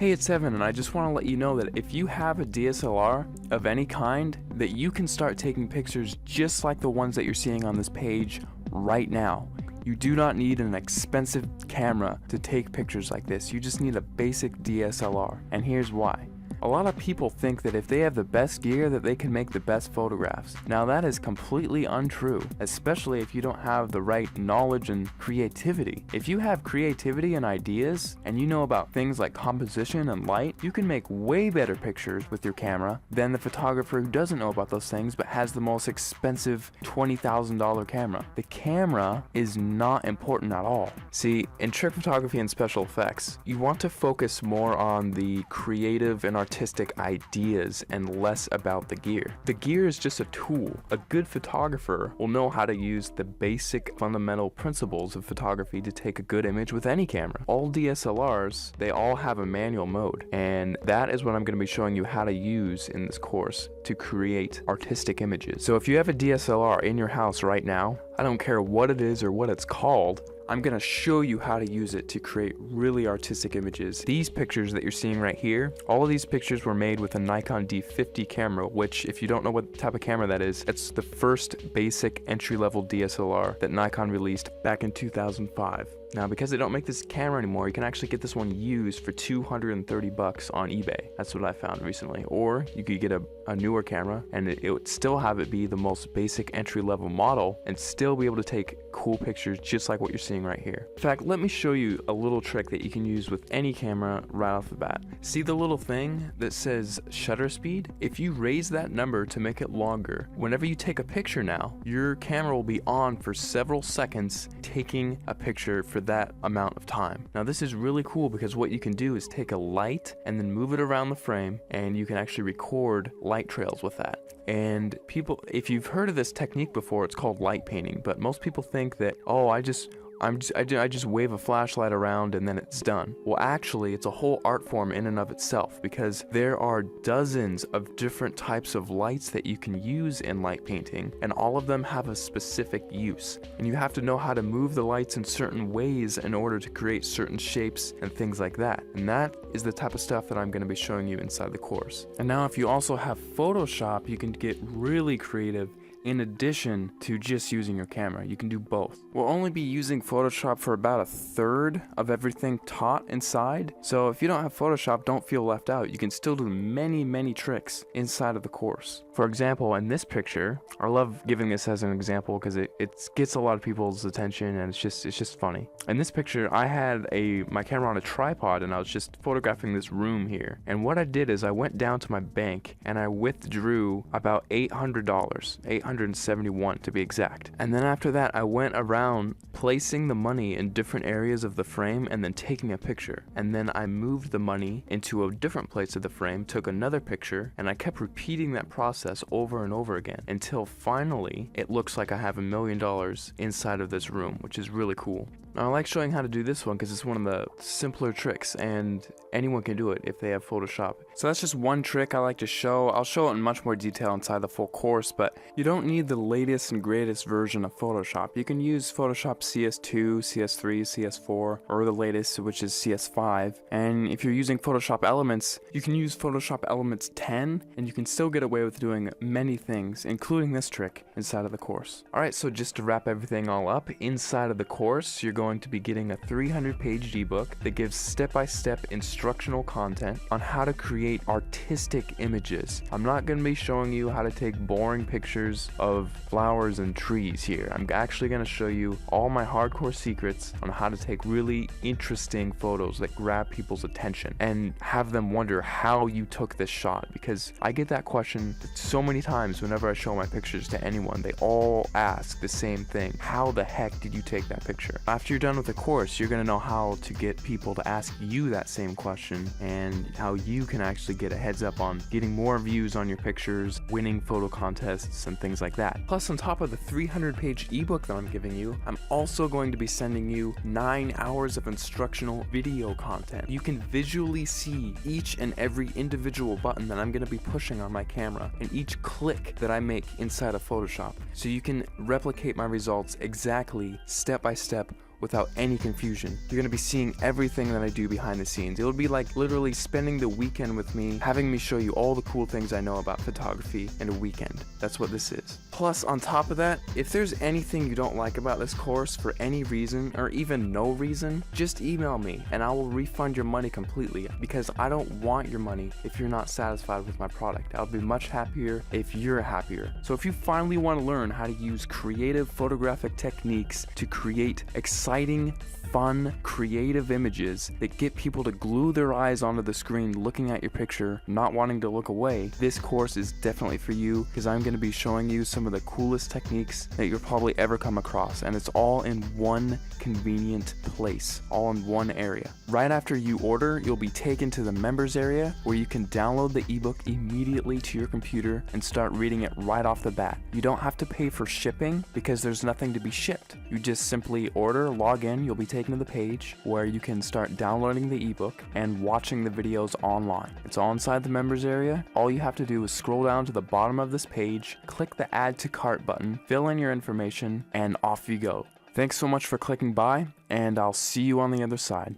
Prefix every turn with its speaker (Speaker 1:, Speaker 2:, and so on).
Speaker 1: Hey, it's Evan, and I just want to let you know that if you have a DSLR of any kind, that you can start taking pictures just like the ones that you're seeing on this page right now. You do not need an expensive camera to take pictures like this. You just need a basic DSLR, and here's why. A lot of people think that if they have the best gear that they can make the best photographs. Now that is completely untrue, especially if you don't have the right knowledge and creativity. If you have creativity and ideas, and you know about things like composition and light, you can make way better pictures with your camera than the photographer who doesn't know about those things but has the most expensive $20,000 camera. The camera is not important at all. See, in trick photography and special effects, you want to focus more on the creative and artistic ideas and less about the gear. The gear is just a tool. A good photographer will know how to use the basic fundamental principles of photography to take a good image with any camera. All DSLRs, they all have a manual mode, and that is what I'm going to be showing you how to use in this course to create artistic images. So if you have a DSLR in your house right now, I don't care what it is or what it's called, I'm going to show you how to use it to create really artistic images. These pictures that you're seeing right here, all of these pictures were made with a Nikon D50 camera, which if you don't know what type of camera that is, it's the first basic entry-level DSLR that Nikon released back in 2005. Now, because they don't make this camera anymore, you can actually get this one used for $230 on eBay. That's what I found recently. Or you could get a newer camera and it would still have it be the most basic entry-level model and still be able to take cool pictures just like what you're seeing right here. In fact, let me show you a little trick that you can use with any camera right off the bat. See the little thing that says shutter speed? If you raise that number to make it longer, whenever you take a picture now, your camera will be on for several seconds taking a picture for that amount of time. Now this is really cool because what you can do is take a light and then move it around the frame, and you can actually record light trails with that. And people, if you've heard of this technique before, it's called light painting, but most people think that, oh, I just wave a flashlight around and then it's done. Well, actually, it's a whole art form in and of itself, because there are dozens of different types of lights that you can use in light painting, and all of them have a specific use. And you have to know how to move the lights in certain ways in order to create certain shapes and things like that. And that is the type of stuff that I'm going to be showing you inside the course. And now if you also have Photoshop, you can get really creative. In addition to just using your camera, you can do both. We'll only be using Photoshop for about a third of everything taught inside, so if you don't have Photoshop, don't feel left out. You can still do many tricks inside of the course. For example, in this picture, I love giving this as an example because it gets a lot of people's attention, and it's just funny. In this picture, I had my camera on a tripod and I was just photographing this room here. And what I did is I went down to my bank and I withdrew about $800, $871 to be exact. And then after that, I went around placing the money in different areas of the frame and then taking a picture. And then I moved the money into a different place of the frame, took another picture, and I kept repeating that process over and over again until finally it looks like I have $1 million inside of this room, which is really cool. Now, I like showing how to do this one because it's one of the simpler tricks and anyone can do it if they have Photoshop. So that's just one trick I like to show. I'll show it in much more detail inside the full course, but you don't need the latest and greatest version of Photoshop. You can use Photoshop CS2, CS3, CS4, or the latest, which is CS5. And if you're using Photoshop Elements, you can use Photoshop Elements 10, and you can still get away with doing many things, including this trick, inside of the course. Alright, so just to wrap everything all up, inside of the course, you're going to be getting a 300-page ebook that gives step-by-step instructional content on how to create artistic images. I'm not going to be showing you how to take boring pictures of flowers and trees here. I'm actually going to show you all my hardcore secrets on how to take really interesting photos that grab people's attention and have them wonder how you took this shot, because I get that question so many times whenever I show my pictures to anyone. They all ask the same thing: how the heck did you take that picture? After you're done with the course, you're going to know how to get people to ask you that same question and how you can actually get a heads up on getting more views on your pictures, winning photo contests, and things like that. Plus, on top of the 300-page ebook that I'm giving you, I'm also going to be sending you 9 hours of instructional video content. You can visually see each and every individual button that I'm going to be pushing on my camera and each click that I make inside of Photoshop, so you can replicate my results exactly, step by step, without any confusion. You're going to be seeing everything that I do behind the scenes. It'll be like literally spending the weekend with me, having me show you all the cool things I know about photography in a weekend. That's what this is. Plus, on top of that, if there's anything you don't like about this course for any reason, or even no reason, just email me and I will refund your money completely, because I don't want your money if you're not satisfied with my product. I'll be much happier if you're happier. So if you finally want to learn how to use creative photographic techniques to create exciting, fun, creative images that get people to glue their eyes onto the screen looking at your picture, not wanting to look away, this course is definitely for you, because I'm going to be showing you some of the coolest techniques that you'll probably ever come across, and it's all in one convenient place, all in one area. Right after you order, you'll be taken to the members area where you can download the ebook immediately to your computer and start reading it right off the bat. You don't have to pay for shipping because there's nothing to be shipped. You just simply order, log in, you'll be taken to the page where you can start downloading the ebook and watching the videos online. It's all inside the members area. All you have to do is scroll down to the bottom of this page, click the add to cart button, fill in your information, and off you go. Thanks so much for clicking by, and I'll see you on the other side.